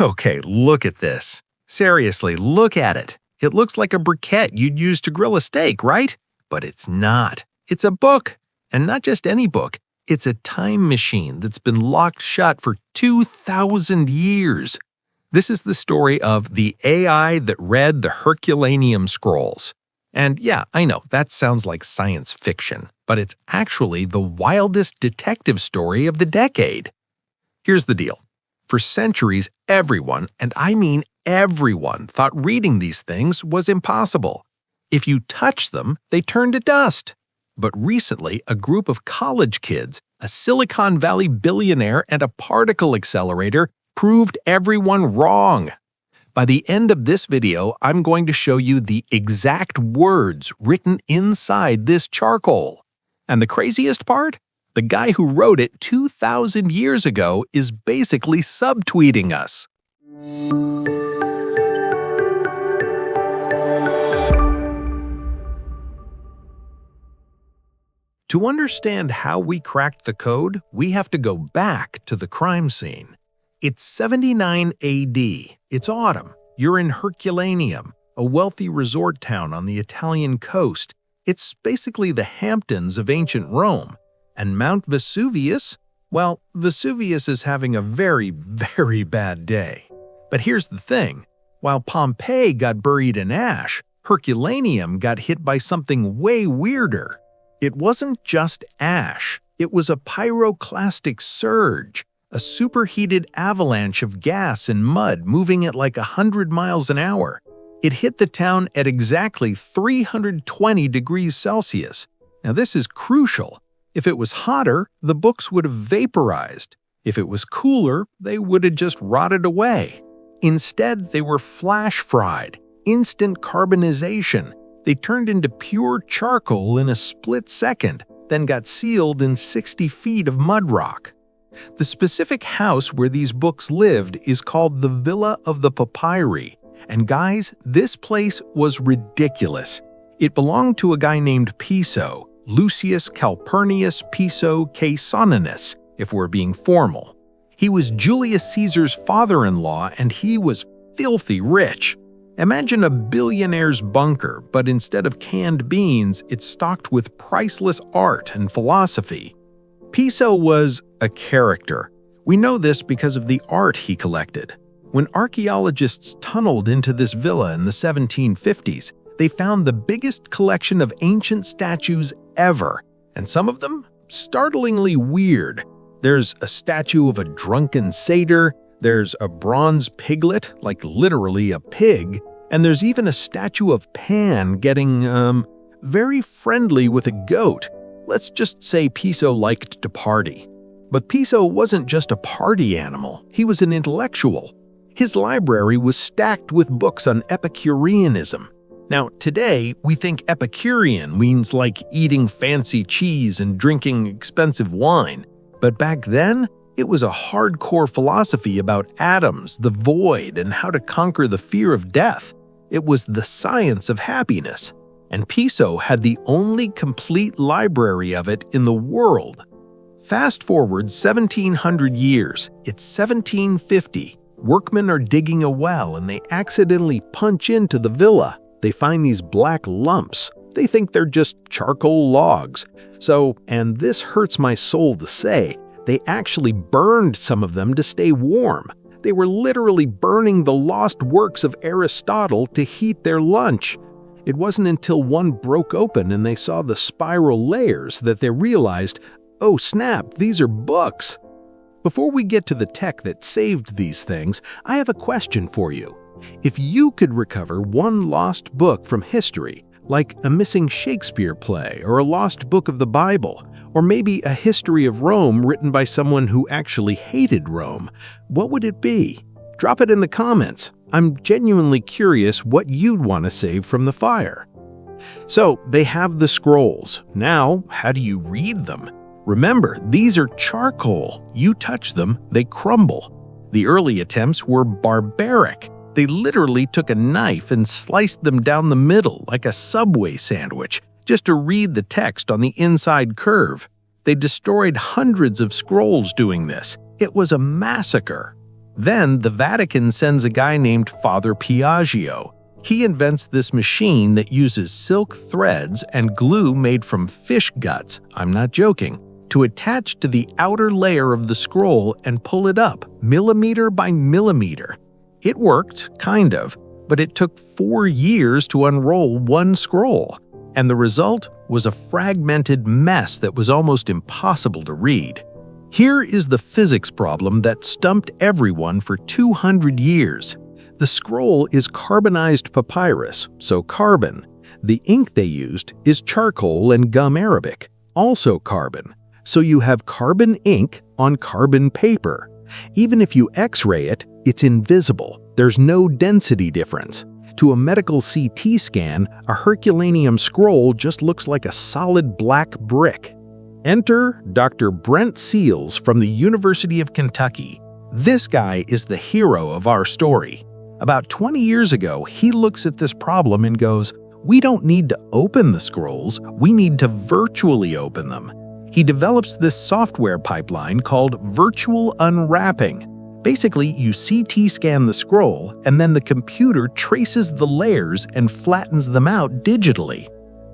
Okay, look at this. Seriously, look at it. It looks like a briquette you'd use to grill a steak, right? But it's not. It's a book. And not just any book. It's a time machine that's been locked shut for 2,000 years. This is the story of the AI that read the Herculaneum Scrolls. And yeah, I know, that sounds like science fiction, but it's actually the wildest detective story of the decade. Here's the deal. For centuries, everyone, and I mean everyone, thought reading these things was impossible. If you touched them, they turned to dust. But recently, a group of college kids, a Silicon Valley billionaire, and a particle accelerator proved everyone wrong. By the end of this video, I'm going to show you the exact words written inside this charcoal. And the craziest part? The guy who wrote it 2,000 years ago is basically subtweeting us. To understand how we cracked the code, we have to go back to the crime scene. It's 79 AD. It's autumn. You're in Herculaneum, a wealthy resort town on the Italian coast. It's basically the Hamptons of ancient Rome. And Mount Vesuvius? Well, Vesuvius is having a very, very bad day. But here's the thing. While Pompeii got buried in ash, Herculaneum got hit by something way weirder. It wasn't just ash. It was a pyroclastic surge, a superheated avalanche of gas and mud moving at like 100 miles an hour. It hit the town at exactly 320 degrees Celsius. Now this is crucial. If it was hotter, the books would have vaporized. If it was cooler, they would have just rotted away. Instead, they were flash-fried, instant carbonization. They turned into pure charcoal in a split second, then got sealed in 60 feet of mud rock. The specific house where these books lived is called the Villa of the Papyri. And guys, this place was ridiculous. It belonged to a guy named Piso, Lucius Calpurnius Piso Caesoninus, if we're being formal. He was Julius Caesar's father-in-law, and he was filthy rich. Imagine a billionaire's bunker, but instead of canned beans, it's stocked with priceless art and philosophy. Piso was a character. We know this because of the art he collected. When archaeologists tunneled into this villa in the 1750s, they found the biggest collection of ancient statues ever, and some of them startlingly weird. There's a statue of a drunken satyr, there's a bronze piglet, like literally a pig, and there's even a statue of Pan getting, very friendly with a goat. Let's just say Piso liked to party. But Piso wasn't just a party animal, he was an intellectual. His library was stacked with books on Epicureanism. Now, today, we think Epicurean means like eating fancy cheese and drinking expensive wine. But back then, it was a hardcore philosophy about atoms, the void, and how to conquer the fear of death. It was the science of happiness. And Piso had the only complete library of it in the world. Fast forward 1,700 years, it's 1750. Workmen are digging a well and they accidentally punch into the villa. They find these black lumps. They think they're just charcoal logs. So, and this hurts my soul to say, they actually burned some of them to stay warm. They were literally burning the lost works of Aristotle to heat their lunch. It wasn't until one broke open and they saw the spiral layers that they realized, oh snap, these are books. Before we get to the tech that saved these things, I have a question for you. If you could recover one lost book from history, like a missing Shakespeare play or a lost book of the Bible, or maybe a history of Rome written by someone who actually hated Rome, what would it be? Drop it in the comments. I'm genuinely curious what you'd want to save from the fire. So, they have the scrolls. Now, how do you read them? Remember, these are charcoal. You touch them, they crumble. The early attempts were barbaric. They literally took a knife and sliced them down the middle like a Subway sandwich, just to read the text on the inside curve. They destroyed hundreds of scrolls doing this. It was a massacre. Then the Vatican sends a guy named Father Piaggio. He invents this machine that uses silk threads and glue made from fish guts, I'm not joking, to attach to the outer layer of the scroll and pull it up, millimeter by millimeter. It worked, kind of, but it took 4 years to unroll one scroll, and the result was a fragmented mess that was almost impossible to read. Here is the physics problem that stumped everyone for 200 years. The scroll is carbonized papyrus, so carbon. The ink they used is charcoal and gum arabic, also carbon. So you have carbon ink on carbon paper. Even if you X-ray it, it's invisible. There's no density difference. To a medical CT scan, a Herculaneum scroll just looks like a solid black brick. Enter Dr. Brent Seals from the University of Kentucky. This guy is the hero of our story. About 20 years ago, he looks at this problem and goes, "We don't need to open the scrolls, we need to virtually open them." He develops this software pipeline called virtual unwrapping. Basically, you CT scan the scroll, and then the computer traces the layers and flattens them out digitally.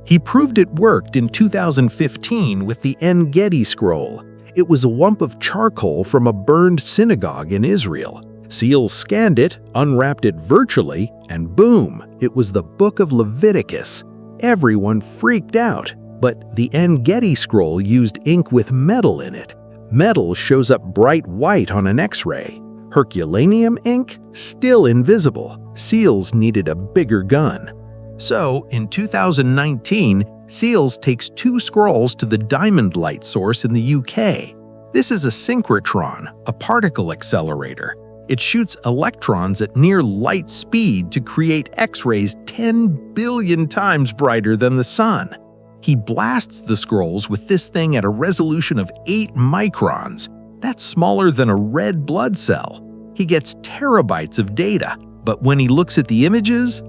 He proved it worked in 2015 with the En-Gedi scroll. It was a lump of charcoal from a burned synagogue in Israel. Seals scanned it, unwrapped it virtually, and boom, it was the Book of Leviticus. Everyone freaked out, but the En-Gedi scroll used ink with metal in it. Metal shows up bright white on an X-ray. Herculaneum ink? Still invisible. Seals needed a bigger gun. So, in 2019, Seals takes 2 scrolls to the Diamond Light source in the UK. This is a synchrotron, a particle accelerator. It shoots electrons at near light speed to create X-rays 10 billion times brighter than the sun. He blasts the scrolls with this thing at a resolution of 8 microns. That's smaller than a red blood cell. He gets terabytes of data, but when he looks at the images,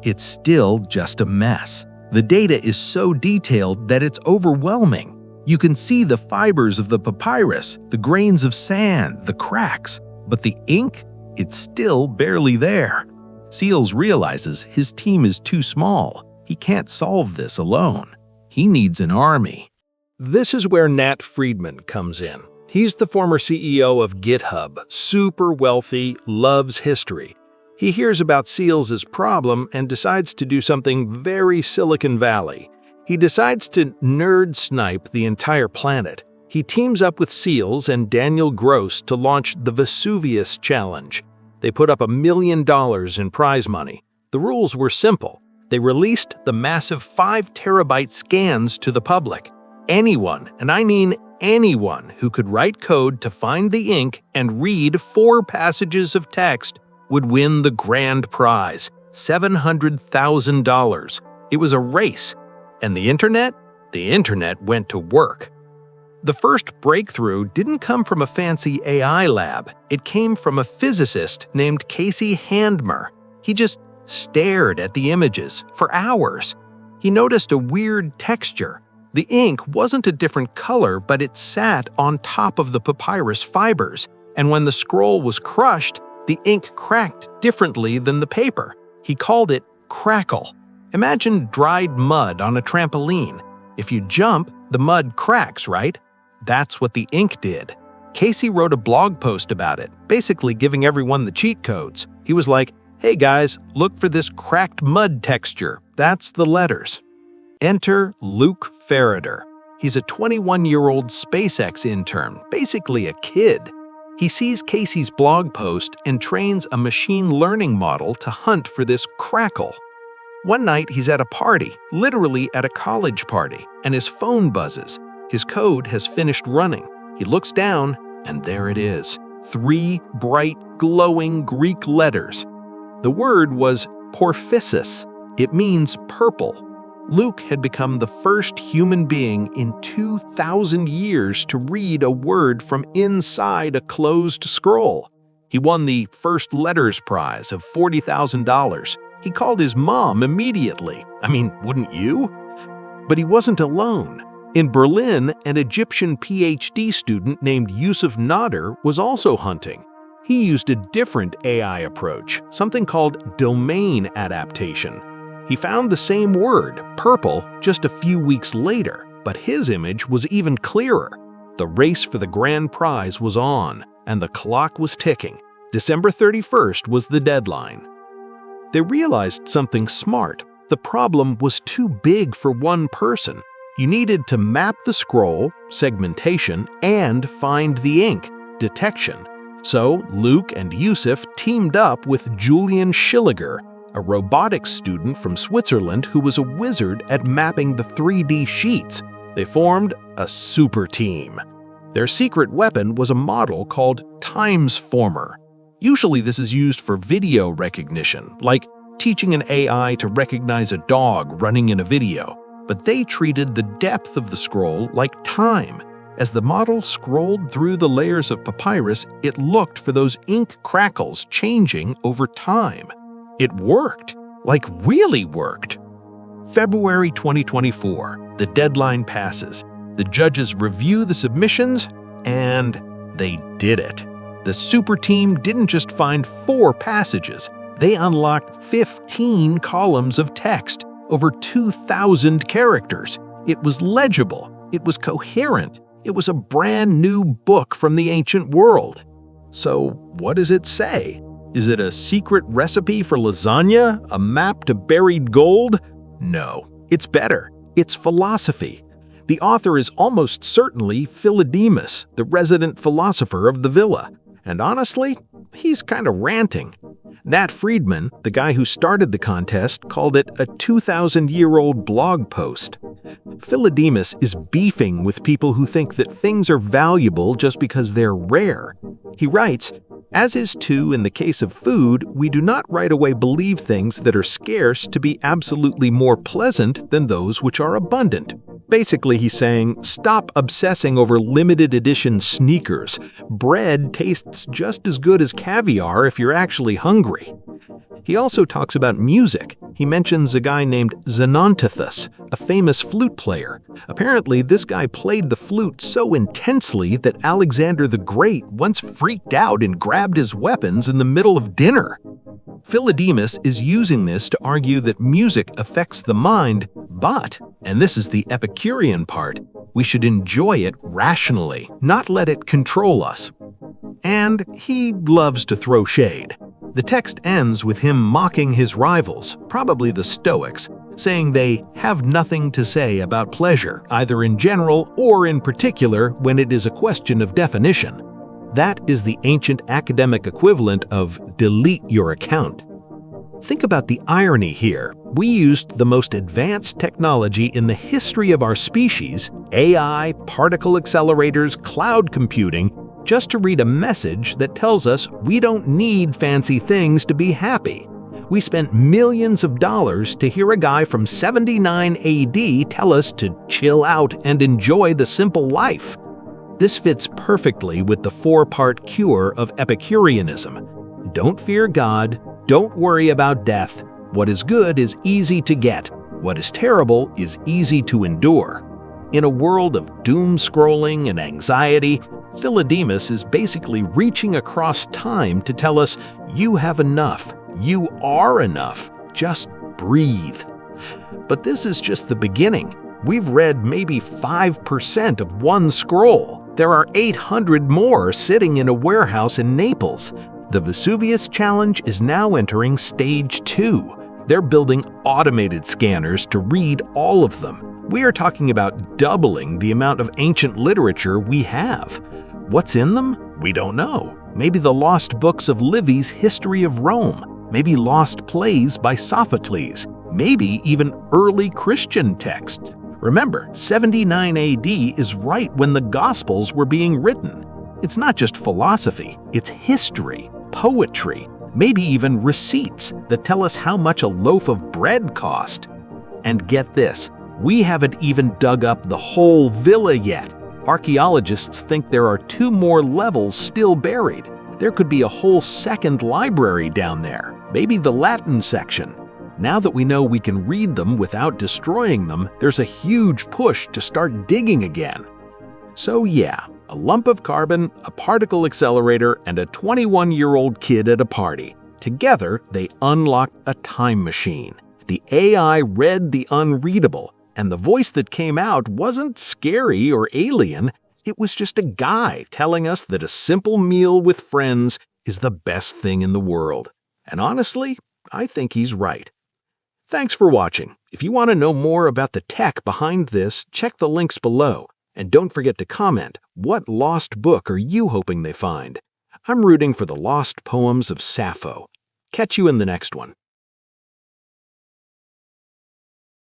it's still just a mess. The data is so detailed that it's overwhelming. You can see the fibers of the papyrus, the grains of sand, the cracks, but the ink, it's still barely there. Seals realizes his team is too small. He can't solve this alone. He needs an army. This is where Nat Friedman comes in. He's the former CEO of GitHub, super wealthy, loves history. He hears about Seals' problem and decides to do something very Silicon Valley. He decides to nerd snipe the entire planet. He teams up with Seals and Daniel Gross to launch the Vesuvius Challenge. They put up $1 million in prize money. The rules were simple. They released the massive 5 terabyte scans to the public. Anyone, and I mean anyone, who could write code to find the ink and read 4 passages of text would win the grand prize, $700,000. It was a race. And the internet? The internet went to work. The first breakthrough didn't come from a fancy AI lab. It came from a physicist named Casey Handmer. He just stared at the images for hours. He noticed a weird texture. The ink wasn't a different color, but it sat on top of the papyrus fibers. And when the scroll was crushed, the ink cracked differently than the paper. He called it Crackle. Imagine dried mud on a trampoline. If you jump, the mud cracks, right? That's what the ink did. Casey wrote a blog post about it, basically giving everyone the cheat codes. He was like, "Hey guys, look for this cracked mud texture. That's the letters." Enter Luke Ferreter. He's a 21-year-old SpaceX intern, basically a kid. He sees Casey's blog post and trains a machine learning model to hunt for this crackle. One night, he's at a party, literally at a college party, and his phone buzzes. His code has finished running. He looks down, and there it is. 3 bright, glowing Greek letters. The word was porphysis. It means purple. Luke had become the first human being in 2,000 years to read a word from inside a closed scroll. He won the First Letters Prize of $40,000. He called his mom immediately. I mean, wouldn't you? But he wasn't alone. In Berlin, an Egyptian PhD student named Yusuf Nader was also hunting. He used a different AI approach, something called domain adaptation. He found the same word, purple, just a few weeks later, but his image was even clearer. The race for the grand prize was on, and the clock was ticking. December 31st was the deadline. They realized something smart. The problem was too big for one person. You needed to map the scroll, segmentation, and find the ink, detection. So Luke and Yusuf teamed up with Julian Schilliger, a robotics student from Switzerland who was a wizard at mapping the 3D sheets. They formed a super team. Their secret weapon was a model called Timesformer. Usually this is used for video recognition, like teaching an AI to recognize a dog running in a video. But they treated the depth of the scroll like time. As the model scrolled through the layers of papyrus, it looked for those ink crackles changing over time. It worked, like really worked. February 2024, the deadline passes. The judges review the submissions, and they did it. The super team didn't just find 4 passages. They unlocked 15 columns of text, over 2,000 characters. It was legible. It was coherent. It was a brand new book from the ancient world. So what does it say? Is it a secret recipe for lasagna? A map to buried gold? No, it's better. It's philosophy. The author is almost certainly Philodemus, the resident philosopher of the villa. And honestly, he's kind of ranting. Nat Friedman, the guy who started the contest, called it a 2,000-year-old blog post. Philodemus is beefing with people who think that things are valuable just because they're rare. He writes, "As is too in the case of food, we do not right away believe things that are scarce to be absolutely more pleasant than those which are abundant." Basically, he's saying, stop obsessing over limited edition sneakers. Bread tastes just as good as caviar if you're actually hungry. He also talks about music. He mentions a guy named Xenontathus, a famous flute player. Apparently, this guy played the flute so intensely that Alexander the Great once freaked out and grabbed his weapons in the middle of dinner. Philodemus is using this to argue that music affects the mind, but, and this is the Epicurean part, we should enjoy it rationally, not let it control us. And he loves to throw shade. The text ends with him mocking his rivals, probably the Stoics, saying they have nothing to say about pleasure, either in general or in particular when it is a question of definition. That is the ancient academic equivalent of delete your account. Think about the irony here. We used the most advanced technology in the history of our species, AI, particle accelerators, cloud computing, just to read a message that tells us we don't need fancy things to be happy. We spent millions of dollars to hear a guy from 79 AD tell us to chill out and enjoy the simple life. This fits perfectly with the 4-part cure of Epicureanism. Don't fear God, don't worry about death. What is good is easy to get. What is terrible is easy to endure. In a world of doom scrolling and anxiety, Philodemus is basically reaching across time to tell us, you have enough. You are enough. Just breathe. But this is just the beginning. We've read maybe 5% of one scroll. There are 800 more sitting in a warehouse in Naples. The Vesuvius Challenge is now entering stage 2. They're building automated scanners to read all of them. We are talking about doubling the amount of ancient literature we have. What's in them? We don't know. Maybe the lost books of Livy's History of Rome. Maybe lost plays by Sophocles. Maybe even early Christian texts. Remember, 79 AD is right when the Gospels were being written. It's not just philosophy, it's history, poetry, maybe even receipts that tell us how much a loaf of bread cost. And get this, we haven't even dug up the whole villa yet. Archaeologists think there are 2 more levels still buried. There could be a whole second library down there, maybe the Latin section. Now that we know we can read them without destroying them, there's a huge push to start digging again. So yeah, A lump of carbon, a particle accelerator, and a 21-year-old kid at a party. Together, they unlocked a time machine. The AI read the unreadable, and the voice that came out wasn't scary or alien. It was just a guy telling us that a simple meal with friends is the best thing in the world. And honestly, I think he's right. Thanks for watching. If you want to know more about the tech behind this, check the links below. And don't forget to comment, what lost book are you hoping they find? I'm rooting for the lost poems of Sappho. Catch you in the next one.